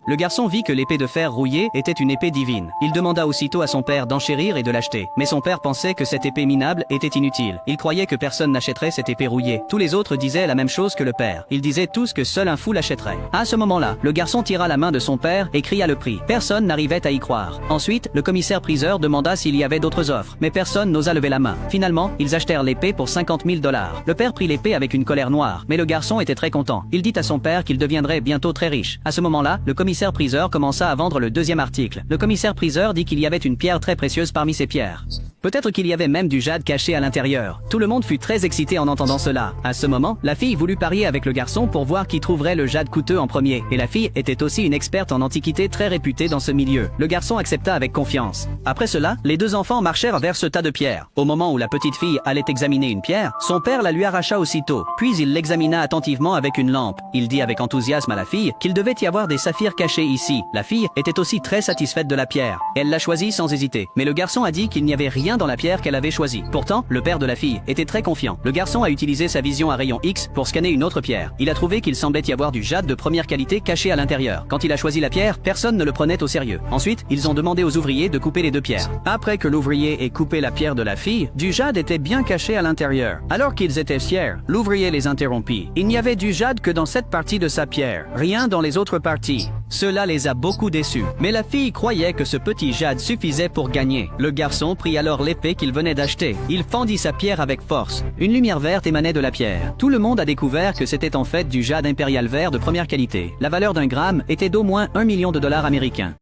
Le garçon vit que l'épée de fer rouillée était une épée divine. Il demanda aussitôt à son père d'enchérir et de l'acheter. Mais son père pensait que cette épée minable était inutile. Il croyait que personne n'achèterait cette épée rouillée. Tous les autres disaient la même chose que le père. Ils disaient tous que seul un fou l'achèterait. À ce moment-là, le garçon tira la main de son père et cria le prix. Personne n'arrivait à y croire. Ensuite, le commissaire-priseur demanda s'il y avait d'autres offres. Mais personne n'osa lever la main. Finalement, ils achetèrent l'épée pour 50 000 $. Le père prit l'épée avec une colère noire. Mais le garçon était très content. Il dit à son père qu'il deviendrait bientôt très riche. À ce moment-là, le commissaire-priseur commença à vendre le deuxième article. Le commissaire-priseur dit qu'il y avait une pierre très précieuse parmi ces pierres. Peut-être qu'il y avait même du jade caché à l'intérieur. Tout le monde fut très excité en entendant cela. À ce moment, la fille voulut parier avec le garçon pour voir qui trouverait le jade coûteux en premier. Et la fille était aussi une experte en antiquité très réputée dans ce milieu. Le garçon accepta avec confiance. Après cela, les deux enfants marchèrent vers ce tas de pierres. Au moment où la petite fille allait examiner une pierre, son père la lui arracha aussitôt. Puis il l'examina attentivement avec une lampe. Il dit avec enthousiasme à la fille qu'il devait y avoir des saphirs cachés ici. La fille était aussi très satisfaite de la pierre. Elle l'a choisie sans hésiter. Mais le garçon a dit qu'il n'y avait rien dans la pierre qu'elle avait choisie. Pourtant, le père de la fille était très confiant. Le garçon a utilisé sa vision à rayon X pour scanner une autre pierre. Il a trouvé qu'il semblait y avoir du jade de première qualité caché à l'intérieur. Quand il a choisi la pierre, personne ne le prenait au sérieux. Ensuite, ils ont demandé aux ouvriers de couper les deux pierres. Après que l'ouvrier ait coupé la pierre de la fille, du jade était bien caché à l'intérieur. Alors qu'ils étaient fiers, l'ouvrier les interrompit. Il n'y avait du jade que dans cette partie de sa pierre, rien dans les autres parties. Cela les a beaucoup déçus. Mais la fille croyait que ce petit jade suffisait pour gagner. Le garçon prit alors l'épée qu'il venait d'acheter. Il fendit sa pierre avec force. Une lumière verte émanait de la pierre. Tout le monde a découvert que c'était en fait du jade impérial vert de première qualité. La valeur d'un gramme était d'au moins 1 million de dollars américains.